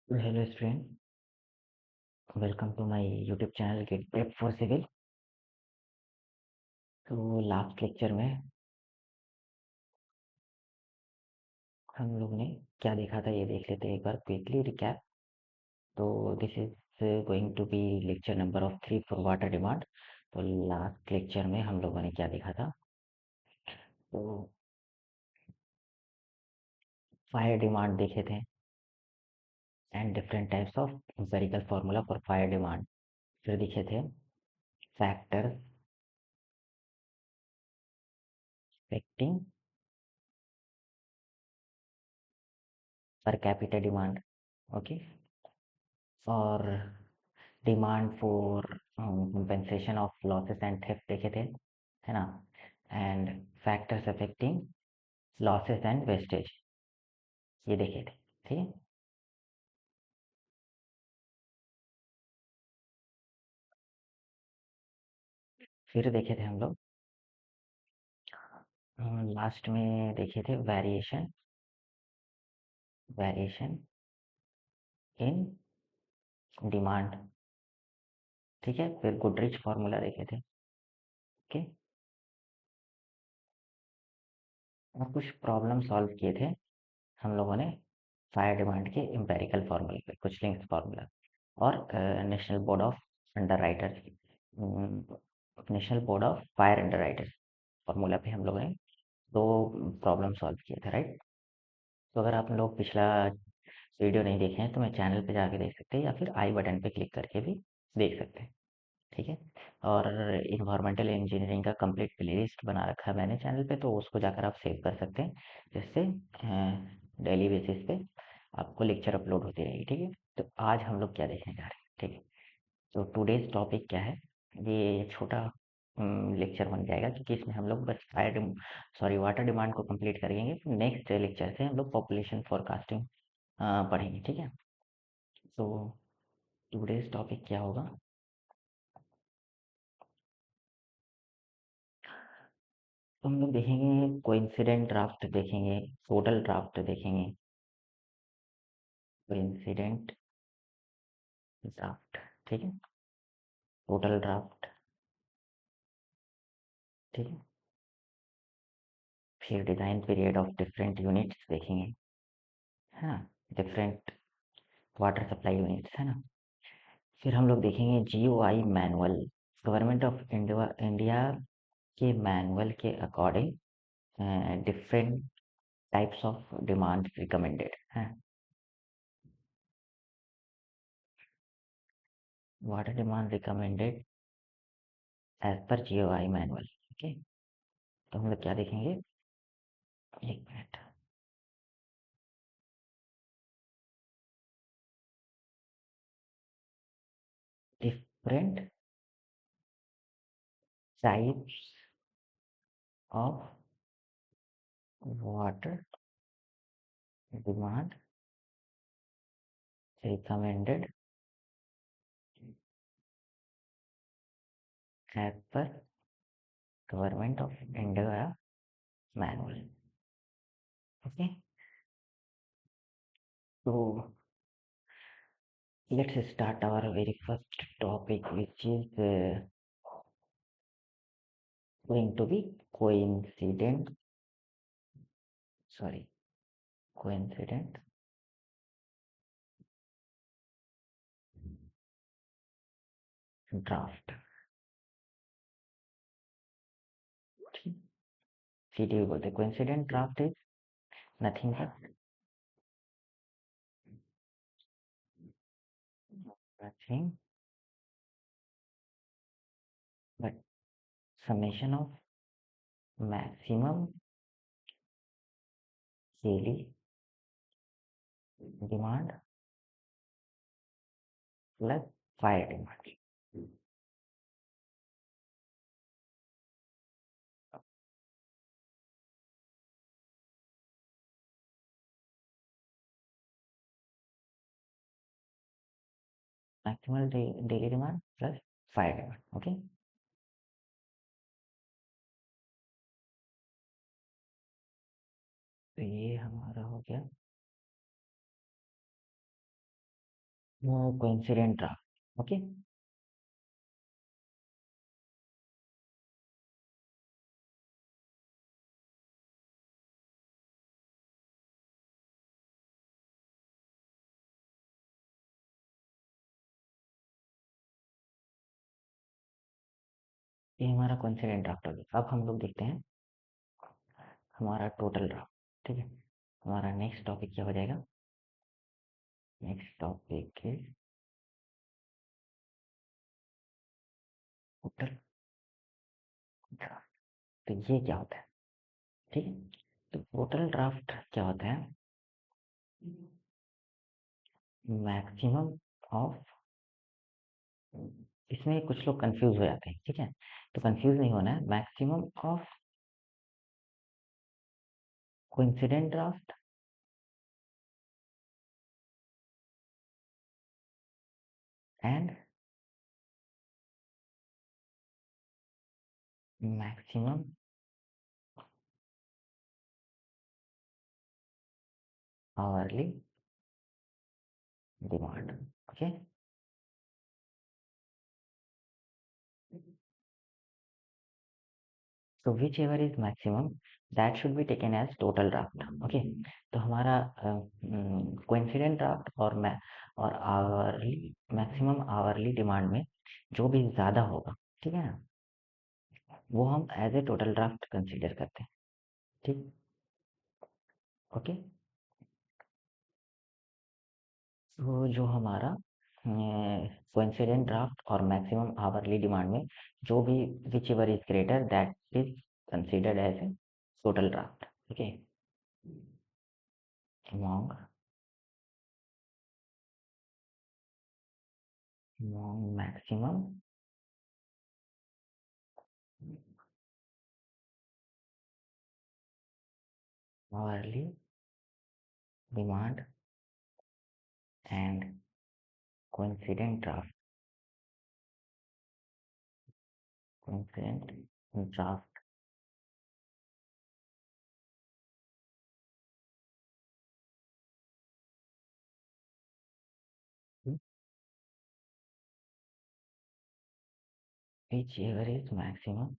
Hello student, welcome to my YouTube channel Get Prep for Civil। तो last lecture में हम लोग ने क्या देखा था ये देख लेते हैं एक बार क्विकली रिकैप। तो this is going to be lecture number of 3 for water demand. तो लास्ट लेक्चर में हम लोगों ने क्या देखा था, तो फायर डिमांड देखे थे and different types of empirical formula for fire demand. फिर देखे थे factors affecting per capita demand, okay, और demand for compensation of losses and theft देखे थे, है ना, and factors affecting losses and wastage ये देखे थे। ठीक है, फिर देखे थे हम लोग लास्ट में देखे थे वेरिएशन वेरिएशन इन डिमांड। ठीक है, फिर गुडरिच फार्मूला देखे थे। ओके, और कुछ प्रॉब्लम सॉल्व किए थे हम लोगों ने फायर डिमांड के एम्पेरिकल फार्मूले पे, कुछ लिंक्स फार्मूला, और national board of under writers national board of fire under writers formula पे हम लोगों ने दो प्रॉब्लम सॉल्व किए थे, राइट। तो अगर आप लोग पिछला वीडियो नहीं देखे हैं तो मैं चैनल पे जाके देख सकते हैं या फिर आई बटन पे क्लिक करके भी देख सकते हैं। ठीक है, और इन्वायरमेंटल इंजीनियरिंग का कंप्लीट प्लेलिस्ट बना रखा है मैंने चैनल पे, तो उसको जाकर आप सेव कर सकते हैं, जिससे डेली बेसिस पे आपको लेक्चर अपलोड होती रहेगी। ठीक है, तो आज हम लोग क्या देखने जा रहे हैं, ठीक है। तो टुडेज टॉपिक क्या है, ये छोटा लेक्चर बन जाएगा क्योंकि इसमें हम लोग बस वाटर डिमांड को कंप्लीट करेंगे। नेक्स्ट लेक्चर से हम लोग पॉपुलेशन फोरकास्टिंग पढ़ेंगे। ठीक है, तो टुडेज टॉपिक क्या होगा, तो हम लोग देखेंगे कोइंसिडेंट ड्राफ्ट देखेंगे, टोटल ड्राफ्ट देखेंगे, कोइंसिडेंट ड्राफ्ट, ठीक है, टोटल ड्राफ्ट, ठीक है, फिर design period of different units देखेंगे, है ना, डिफरेंट वाटर सप्लाई यूनिट्स, है ना। फिर हम लोग देखेंगे GOI manual, government of India के मैनुअल के according different types of demand recommended है। Water demand recommended as per GOI manual. Okay, तो हम लोग क्या देखेंगे, एक minute, different types of water demand recommended as per government of India manual. Okay, तो let's start our very first topic, which is going to be coincident, sorry, coincident draft। सीधी बोलते coincident draft is nothing but nothing but summation of maximum daily demand plus fire demand। Maximal daily demand plus fire demand. Okay, तो ये हमारा हो गया coincident draft. Okay, ये हमारा coincident draft हो गया। अब हम लोग देखते हैं हमारा टोटल ड्राफ्ट। ठीक है, हमारा नेक्स्ट टॉपिक क्या हो जाएगा? Next topic is total draft. तो ये क्या होता है? ठीक है, तो टोटल ड्राफ्ट क्या होता है? मैक्सिमम ऑफ, इसमें कुछ लोग कंफ्यूज हो जाते हैं। ठीक है, तो कंफ्यूज नहीं होना है। Maximum of coincident draft and maximum hourly demand. Okay, तो whichever is maximum that should be taken as total draft. Okay, तो हमारा कोइंसिडेंट ड्राफ्ट और आवरली, मैक्सिमम आवरली डिमांड में जो भी ज़्यादा होगा, ठीक है ना, वो हम as a total draft consider करते हैं। ठीक, ओके। तो जो हमारा कोइंसिडेंट ड्राफ्ट और मैक्सिमम आवरली डिमांड में जो भी whichever is greater that is considered as a total draft. Okay, among maximum hourly demand and coincident draft, coincident draft, whichever is maximum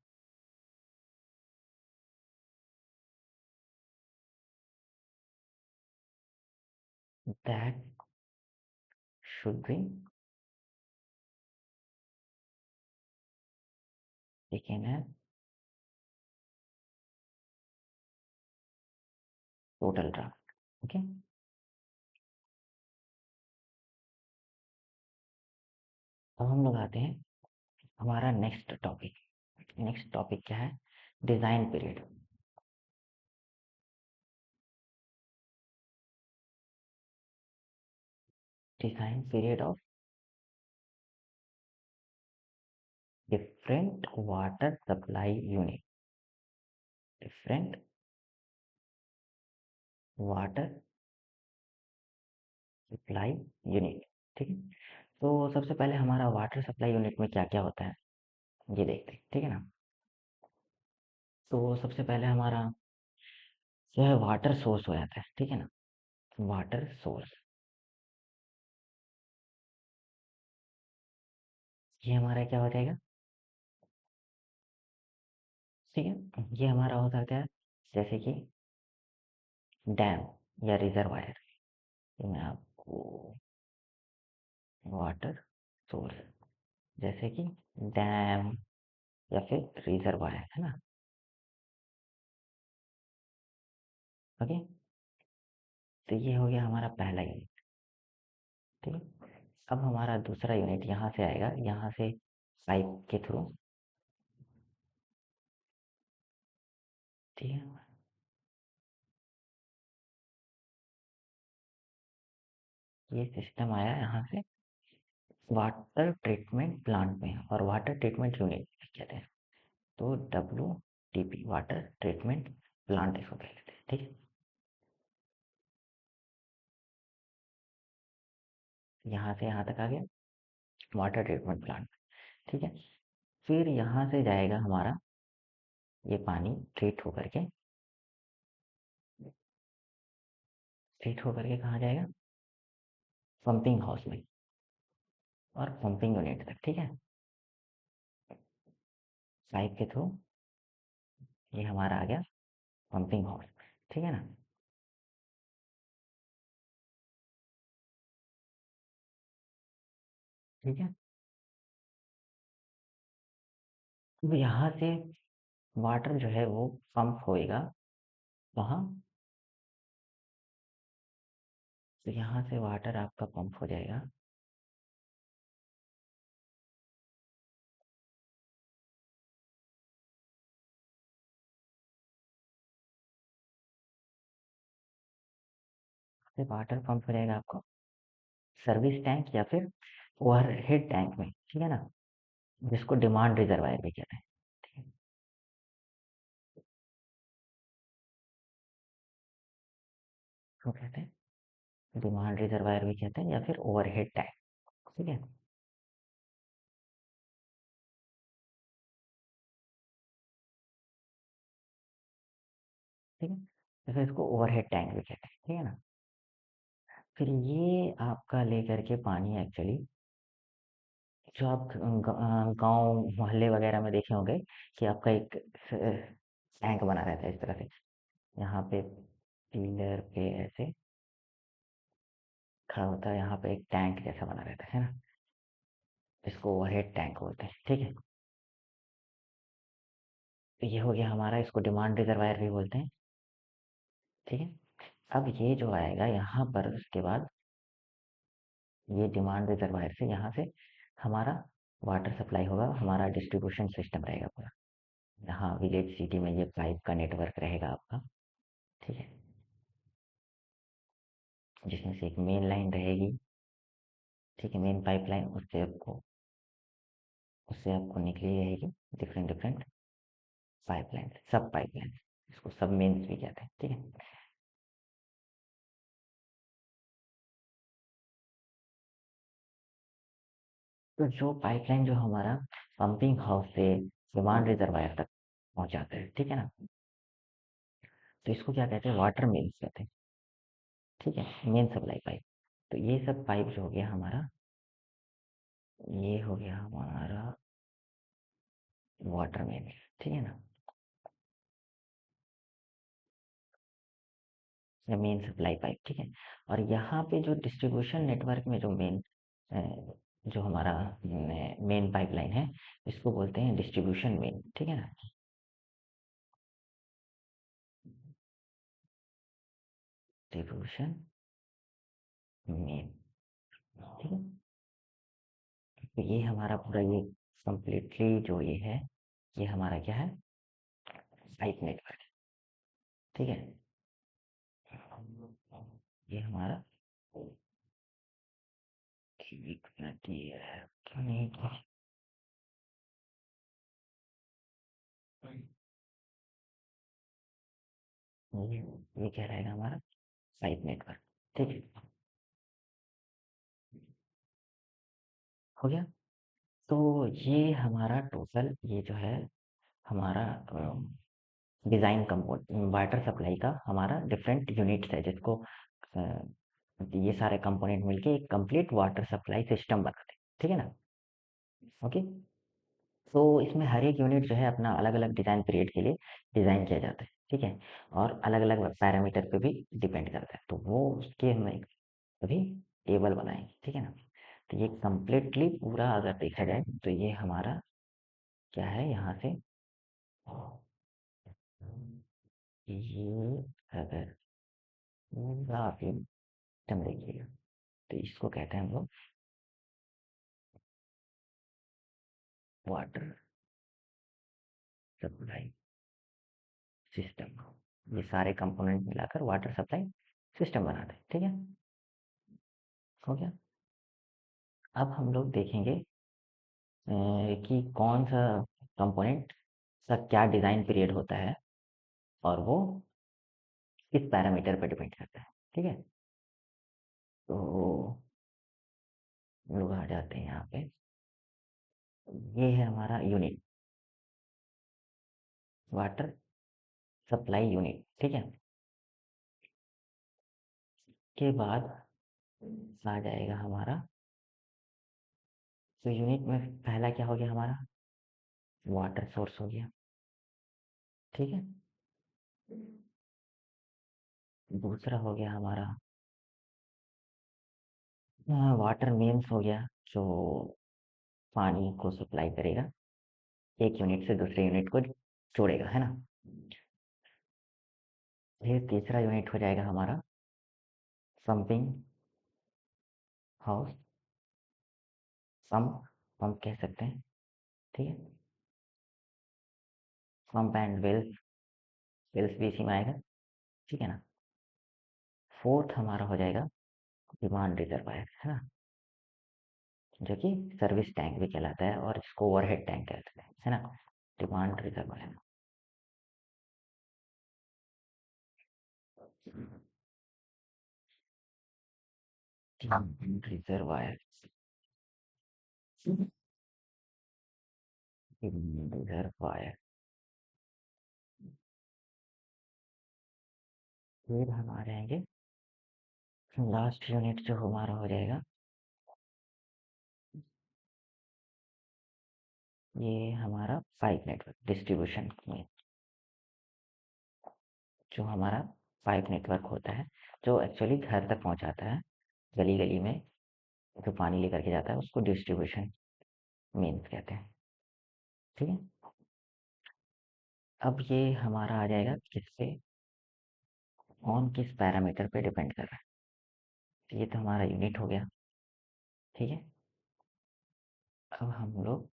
that should be taken as total draft। Okay, अब हम लोग आते हैं हमारा next topic. Next topic क्या है? Design period. Design period of different water supply unit, different water supply unit. ठीक है, तो सबसे पहले हमारा वाटर सप्लाई यूनिट में क्या क्या होता है ये देखते हैं। ठीक है ना, तो सबसे पहले हमारा जो है वाटर सोर्स हो जाता है। ठीक है ना, वाटर सोर्स, ये हमारा क्या हो जाएगा? ठीक है, ये हमारा हो सकता है जैसे कि डैम या रिजर्वायर। तो मैं आपको वाटर सोर्स जैसे कि डैम या फिर रिजर्वायर, है ना। ओके, तो ये हो गया हमारा पहला यूनिट। ठीक है, अब हमारा दूसरा यूनिट यहाँ से आएगा, यहाँ से पाइप के थ्रू। ठीक है, ये सिस्टम आया यहाँ से वाटर ट्रीटमेंट प्लांट में, और वाटर ट्रीटमेंट यूनिट कहते हैं। तो WTP वाटर ट्रीटमेंट प्लांट इसको कह लेते हैं। ठीक है, यहाँ से यहाँ तक आ गया वाटर ट्रीटमेंट प्लांट। ठीक है, फिर यहाँ से जाएगा हमारा ये पानी ट्रीट होकर के कहाँ जाएगा? पंपिंग हाउस में। और पंपिंग यूनिट तक, ठीक है। पाइप के थ्रू ये हमारा आ गया पंपिंग हॉर्स, ठीक है ना। ठीक है, अब यहाँ से वाटर जो है वो पंप होएगा वहाँ, तो यहाँ से वाटर आपका पंप हो जाएगा। से वाटर पंप हो जाएगा आपको सर्विस टैंक या फिर ओवरहेड टैंक में, ठीक है ना, जिसको डिमांड रिजर्वायर भी कहते हैं। ठीक है, तो कहते हैं डिमांड रिजर्वायर भी कहते हैं या फिर ओवरहेड टैंक, ठीक है। ठीक है, तो फिर इसको ओवरहेड टैंक भी कहते हैं, ठीक है ना। फिर ये आपका लेकर के पानी एक्चुअली, जो आप गांव मोहल्ले वगैरह में देखे होंगे कि आपका एक टैंक बना रहता है इस तरह से, यहाँ पे पिलर पे ऐसे खड़ा होता है, यहाँ पे एक टैंक जैसा बना रहता है ना, इसको ओवरहेड टैंक बोलते हैं, ठीक है। तो ये हो गया हमारा, इसको डिमांड रिजर्वायर भी बोलते हैं, ठीक है। अब ये जो आएगा यहाँ पर उसके बाद, ये डिमांड रिजर्वायर से यहाँ से हमारा वाटर सप्लाई होगा, हमारा डिस्ट्रीब्यूशन सिस्टम रहेगा पूरा। यहाँ विलेज सिटी में ये पाइप का नेटवर्क रहेगा आपका, ठीक है, जिसमें से एक मेन लाइन रहेगी, ठीक है, मेन पाइपलाइन, उससे आपको निकली रहेगी डिफरेंट डिफरेंट पाइपलाइन, सब पाइपलाइन, इसको सब मेन्स भी कहते हैं, ठीक है। तो जो पाइपलाइन जो हमारा पंपिंग हाउस से डिमांड रिजर्वायर तक पहुंचाता है, ठीक है ना, तो इसको क्या कहते हैं, वाटर मेन्स कहते हैं, ठीक है, मेन सप्लाई पाइप। तो ये सब पाइप जो हो गया हमारा, ये हो गया हमारा वाटर मेन, ठीक है ना, या मेन सप्लाई पाइप, ठीक है। और यहाँ पे जो डिस्ट्रीब्यूशन नेटवर्क में जो मेन, जो हमारा मेन पाइपलाइन है, इसको बोलते हैं डिस्ट्रीब्यूशन मेन, ठीक है ना। डिस्ट्रीब्यूशन मेन, ठीक है। तो ये हमारा पूरा ये कंप्लीटली जो ये है, ये हमारा क्या है, पाइप नेटवर्क, ठीक है। ये हमारा, एक मिनट, ये है क्यों नहीं, ये ये क्या रहेगा हमारा पाइप नेटवर्क, ठीक है, हो गया। तो ये हमारा टोटल, ये जो है हमारा डिज़ाइन कंपोनेंट वाटर सप्लाई का हमारा डिफरेंट यूनिट्स है, जिसको ये सारे कंपोनेंट मिलके एक कंप्लीट वाटर सप्लाई सिस्टम बनाते हैं, ठीक है ना। ओके, तो इसमें हर एक यूनिट जो है अपना अलग अलग डिज़ाइन पीरियड के लिए डिज़ाइन किया जाता है, ठीक है, और अलग अलग पैरामीटर पे भी डिपेंड करता है, तो वो उसके हम अभी टेबल बनाएंगे, ठीक है ना। तो ये कंप्लीटली पूरा अगर देखा जाए तो ये हमारा क्या है, यहाँ से ये अगर पूरा आप ये सिस्टम देखिएगा, तो इसको कहते हैं हम लोग वाटर सप्लाई सिस्टम। ये सारे कंपोनेंट मिलाकर वाटर सप्लाई सिस्टम बनाते हैं, ठीक है, हो गया। अब हम लोग देखेंगे कि कौन सा कंपोनेंट का क्या डिज़ाइन पीरियड होता है, और वो किस पैरामीटर पर डिपेंड करता है, ठीक है। तो हम लोग आ जाते हैं यहाँ पे, ये है हमारा यूनिट, वाटर सप्लाई यूनिट, ठीक है। के बाद आ जाएगा हमारा तो यूनिट में पहला क्या हो गया हमारा, वाटर सोर्स हो गया, ठीक है। दूसरा हो गया हमारा वाटर मेन्स हो गया, जो पानी को सप्लाई करेगा, एक यूनिट से दूसरे यूनिट को जोड़ेगा, है ना। फिर तीसरा यूनिट हो जाएगा हमारा पंपिंग हाउस, पंप, पंप कह सकते हैं, ठीक है। पंप एंड वेल्स, वेल्स भी इसी में आएगा, ठीक है ना। फोर्थ हमारा हो जाएगा डिमांड रिजर्वायर, है ना, जो कि सर्विस टैंक भी कहलाता है और इसको ओवरहेड टैंक कहते हैं, है ना। Demand reservoir, demand reservoir, demand reservoir. फिर हम आ जाएंगे लास्ट यूनिट जो हमारा हो जाएगा, ये हमारा पाइप नेटवर्क डिस्ट्रीब्यूशन में, जो हमारा पाइप नेटवर्क होता है, जो एक्चुअली घर तक पहुंचाता है, गली गली में जो पानी लेकर के जाता है उसको डिस्ट्रीब्यूशन मेन्स कहते हैं, ठीक है। अब ये हमारा आ जाएगा किस पे, ऑन किस पैरामीटर पे डिपेंड कर रहा है। तो ये तो हमारा यूनिट हो गया, ठीक है। अब हम लोग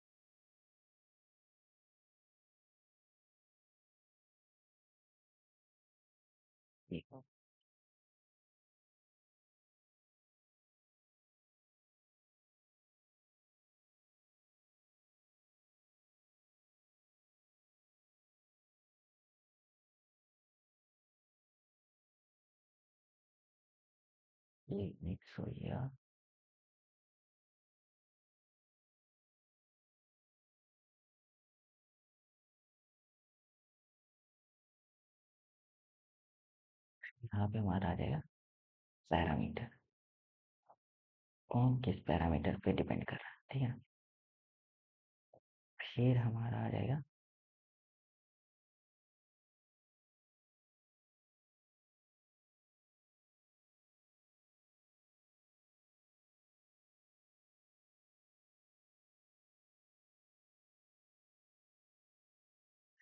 ये यूनिट्स हो गया, यहाँ पे हमारा आ जाएगा पैरामीटर, कौन किस पैरामीटर पे डिपेंड कर रहा है, ठीक है। फिर हमारा आ जाएगा,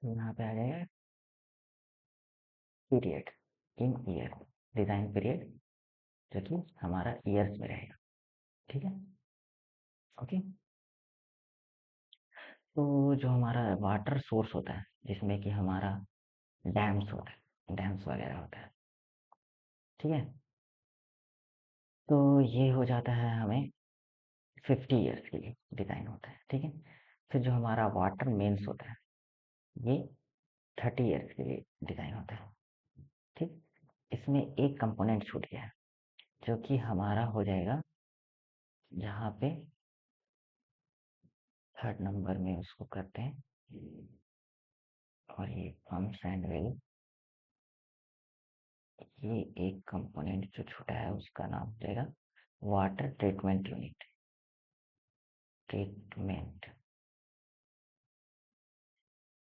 यहाँ पे आ जाएगा period in year, design period, जो कि हमारा ईयर्स में रहेगा, ठीक है। ओके। तो जो हमारा वाटर सोर्स होता है, जिसमें कि हमारा डैम्स होता है, डैम्स वगैरह होता है, ठीक है। तो ये हो जाता है हमें 50 ईयर्स के लिए डिज़ाइन होता है, ठीक है। फिर जो हमारा वाटर मेन्स होता है, ये 30 ईयर्स के लिए डिज़ाइन होता है, ठीक। इसमें एक कंपोनेंट छूट गया है, जो कि हमारा हो जाएगा जहाँ पे थर्ड नंबर में उसको करते हैं, और ये पंप्स एंड वेल, ये एक कंपोनेंट जो छूटा है उसका नाम हो जाएगा water treatment unit, treatment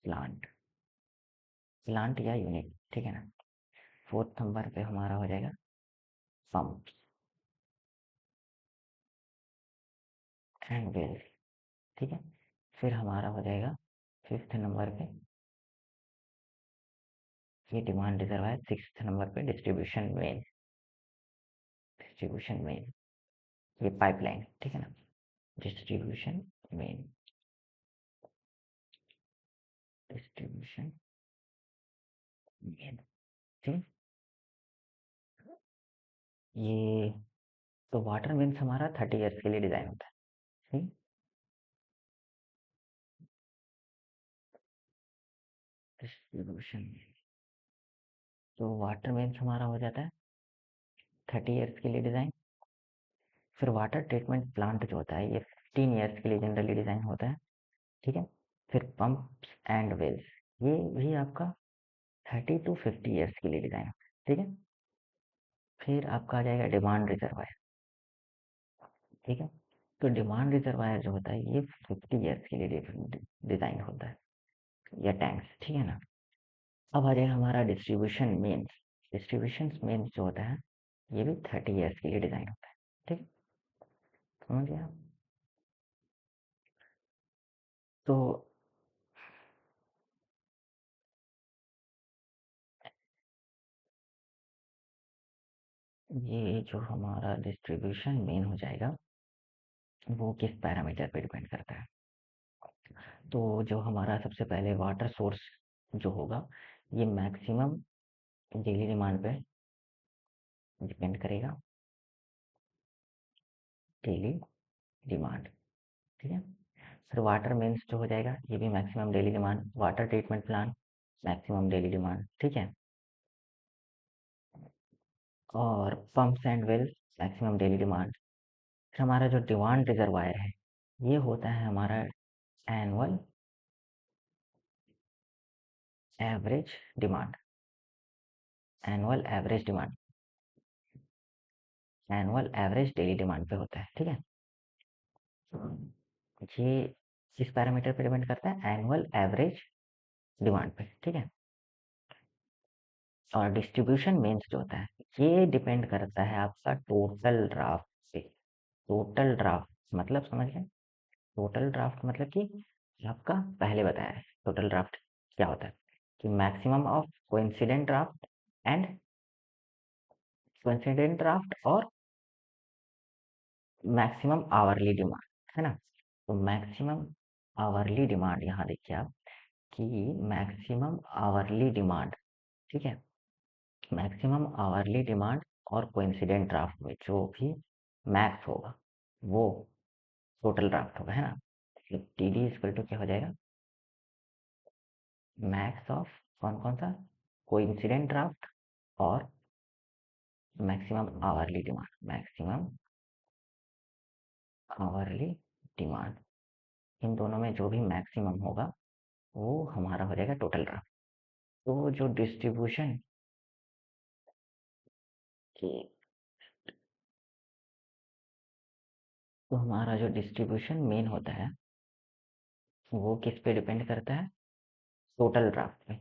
plant, plant या यूनिट, ठीक है ना। फोर्थ नंबर पे हमारा हो जाएगा पंप एंड वेल, ठीक है। फिर हमारा हो जाएगा फिफ्थ नंबर पे ये डिमांड रिजर्वायर, सिक्स्थ नंबर पे डिस्ट्रीब्यूशन मेन, डिस्ट्रीब्यूशन मेन, ये पाइपलाइन, ठीक है ना, डिस्ट्रीब्यूशन मेन, डिस्ट्रीब्यूशन मेन, ठीक। ये तो वाटर मेन्स हमारा 30 ईयर्स के लिए डिजाइन होता है, ठीक। डिस्ट्रीब्यूशन, तो वाटर मेन्स हमारा हो जाता है 30 ईयर्स के लिए डिजाइन। फिर वाटर ट्रीटमेंट प्लांट जो होता है ये 15 ईयर्स के लिए जनरली डिजाइन होता है, ठीक है। फिर पंप्स एंड वेल्स, ये भी आपका 30 to 50 ईयर्स के लिए डिजाइन होता है, ठीक है। फिर आपका आ जाएगा डिमांड रिजर्वायर, ठीक है। तो डिमांड रिजर्वायर जो होता है ये 50 ईयर्स के लिए डिजाइन होता है, या टैंक्स, ठीक है ना। अब आ जाएगा हमारा डिस्ट्रीब्यूशन मेन्स। डिस्ट्रीब्यूशन मेन्स जो होता है ये भी 30 ईयर्स के लिए डिजाइन होता है, ठीक, समझ गया। तो ये जो हमारा डिस्ट्रीब्यूशन मेन हो जाएगा वो किस पैरामीटर पे डिपेंड करता है। तो जो हमारा सबसे पहले वाटर सोर्स जो होगा ये मैक्सिमम डेली डिमांड पे डिपेंड करेगा, डेली डिमांड, ठीक है। फिर वाटर मेन्स जो हो जाएगा ये भी maximum daily demand, water treatment plant maximum daily demand, ठीक है। और pumps and wells maximum daily demand. फिर हमारा जो डिमांड रिजर्वायर है ये होता है हमारा annual average demand, annual average demand, annual average daily demand पे होता है, ठीक है। ये किस पैरामीटर पे डिपेंड करता है, एनुअल एवरेज डिमांड पे, ठीक है। और डिस्ट्रीब्यूशन मेन्स जो होता है ये डिपेंड करता है आपका टोटल ड्राफ्ट पे। टोटल ड्राफ्ट मतलब समझ गए, टोटल ड्राफ्ट मतलब कि आपका पहले बताया है टोटल ड्राफ्ट क्या होता है, कि maximum of coincident draft and coincident draft और मैक्सिमम आवरली डिमांड, है ना। तो मैक्सिमम आवरली डिमांड यहाँ देखिए आप कि मैक्सिमम आवरली डिमांड, ठीक है, मैक्सिमम आवरली डिमांड और कोइंसिडेंट ड्राफ्ट में जो भी मैक्स होगा वो टोटल ड्राफ्ट होगा, है ना। मतलब टी डी इक्वल टू क्या हो जाएगा, मैक्स ऑफ कौन कौन सा, कोइंसिडेंट ड्राफ्ट और maximum hourly demand, maximum hourly demand, इन दोनों में जो भी मैक्सिमम होगा वो हमारा हो जाएगा टोटल ड्राफ्ट। तो जो डिस्ट्रीब्यूशन की, तो हमारा जो डिस्ट्रीब्यूशन मेन होता है वो किस पे डिपेंड करता है, टोटल ड्राफ्ट पे।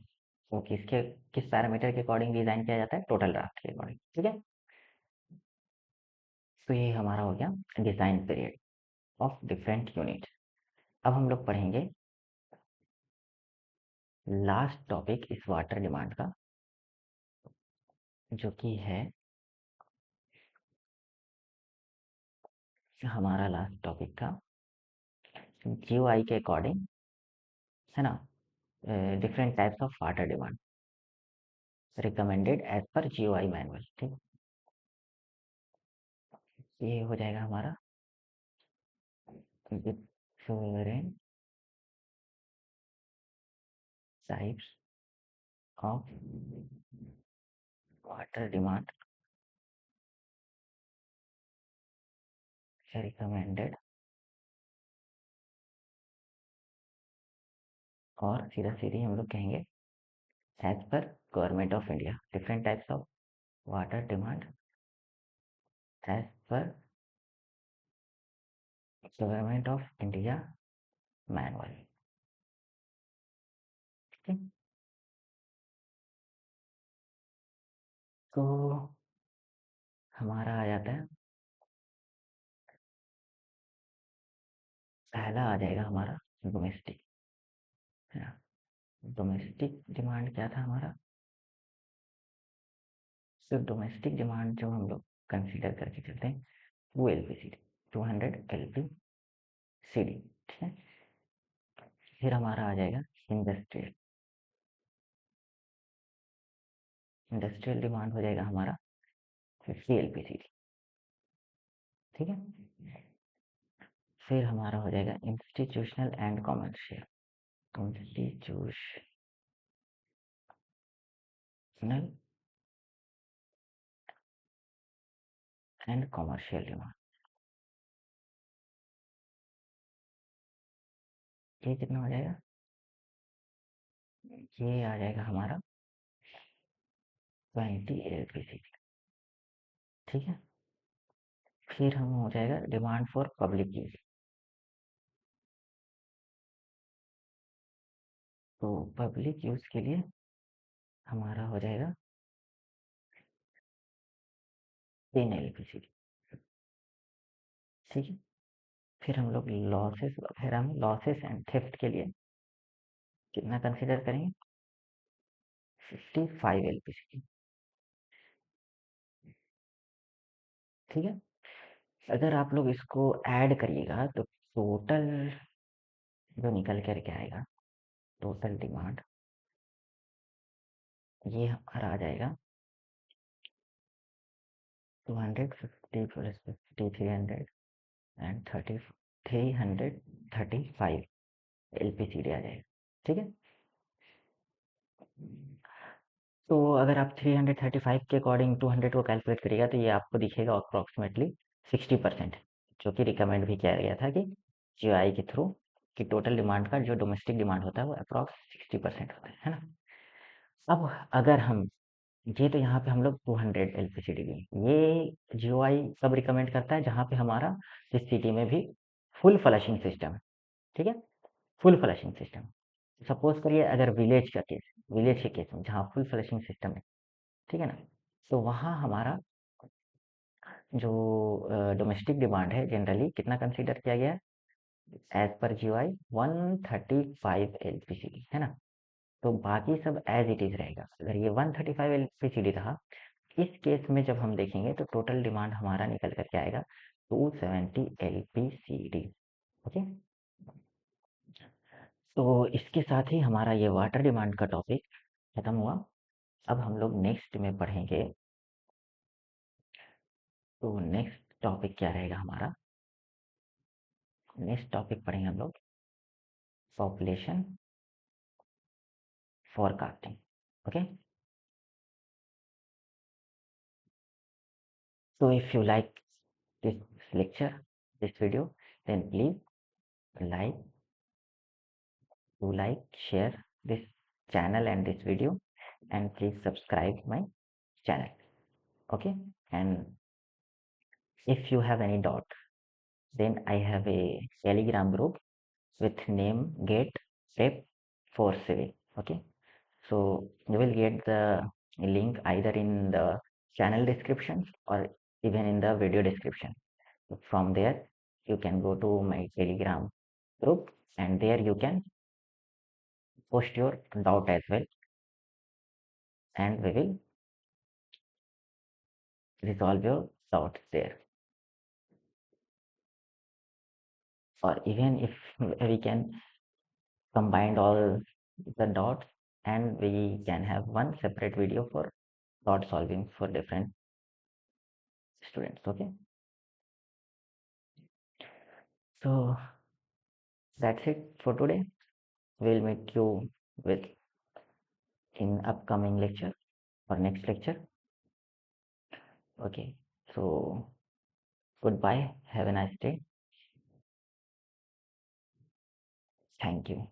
वो किस पैरामीटर के अकॉर्डिंग डिजाइन किया जाता है, टोटल ड्राफ्ट के अकॉर्डिंग, ठीक है। तो ये हमारा हो गया design period of different unit. अब हम लोग पढ़ेंगे लास्ट टॉपिक इस वाटर डिमांड का, जो कि है हमारा लास्ट टॉपिक का जीओआई के अकॉर्डिंग, है ना, different types of water demand recommended as per GOI manual, ठीक। ये हो जाएगा हमारा different types of water demand recommended, और सीधा सीधी हम लोग कहेंगे as per government of India, different types of water demand as per government of India manual, ठीक। तो हमारा आ जाता है, पहला आ जाएगा हमारा डोमेस्टिक, है ना। डोमेस्टिक डिमांड क्या था हमारा, तो डोमेस्टिक डिमांड जो हम लोग कंसीडर करके चलते हैं वो एलपीसीडी 200 एलपी सीडी, ठीक है। फिर हमारा आ जाएगा इंडस्ट्रियल, इंडस्ट्रियल डिमांड हो जाएगा हमारा 50 एलपी सीडी, ठीक है। फिर हमारा हो जाएगा institutional and commercial, institutional and commercial demand, ये कितना हो जाएगा, ये आ जाएगा हमारा 20 एलपीसीडी, ठीक है। फिर हम हो जाएगा डिमांड फॉर पब्लिक यूज। तो पब्लिक यूज के लिए हमारा हो जाएगा 10 LPCD। ठीक है। फिर हम लॉसेस एंड थेफ्ट के लिए कितना कंसिडर करेंगे? 55 LPCD। ठीक है। अगर आप लोग इसको ऐड करिएगा तो टोटल जो निकल कर के आएगा, टोटल डिमांड ये हमारा आ जाएगा 250 प्लस 50 300 एंड 335 LPCD आ जाएगा। ठीक है। तो अगर आप 335 के अकॉर्डिंग 200 को कैलकुलेट करिएगा तो ये आपको दिखेगा अप्रॉक्सीमेटली 60%, जो कि रिकमेंड भी किया गया था कि GOI के थ्रू कि टोटल डिमांड का जो डोमेस्टिक डिमांड होता है वो अप्रॉक्स 60% होता है ना। अब अगर हम ये तो यहाँ पे हम लोग 200 LPCD भी, ये GOI कब रिकमेंड करता है? जहाँ पे हमारा जिस सिटी में भी फुल फ्लशिंग सिस्टम है। ठीक है। Full flushing system. सपोज करिए अगर विलेज के केस में जहाँ फुल फ्लशिंग सिस्टम है, ठीक है ना, तो वहाँ हमारा जो डोमेस्टिक डिमांड है जनरली कितना कंसीडर किया गया है? एज पर GOI 135 LPCD है ना। तो बाकी सब एज इट इज रहेगा। अगर ये 135 LPCD रहा, इस केस में जब हम देखेंगे तो टोटल डिमांड हमारा निकल करके आएगा 270 LPCD। ओके। तो इसके साथ ही हमारा ये वाटर डिमांड का टॉपिक खत्म हुआ। अब हम लोग नेक्स्ट में पढ़ेंगे। तो नेक्स्ट टॉपिक क्या रहेगा हमारा? नेक्स्ट टॉपिक पढ़ेंगे हम लोग population forecasting. Okay. So if you like this lecture, this video, then please like share this channel and this video, and please subscribe my channel. Okay. And if you have any doubt, then I have a Telegram group with name Get Step for Civil. Okay. So you will get the link either in the channel description or even in the video description. From there, you can go to my Telegram group, and there you can post your doubt as well, and we will resolve your doubts there. Or even if we can combine all the dots, and we can have one separate video for dot solving for different students. Okay. So that's it for today. We'll meet you with in upcoming lecture or next lecture. Okay. So goodbye. Have a nice day. Thank you.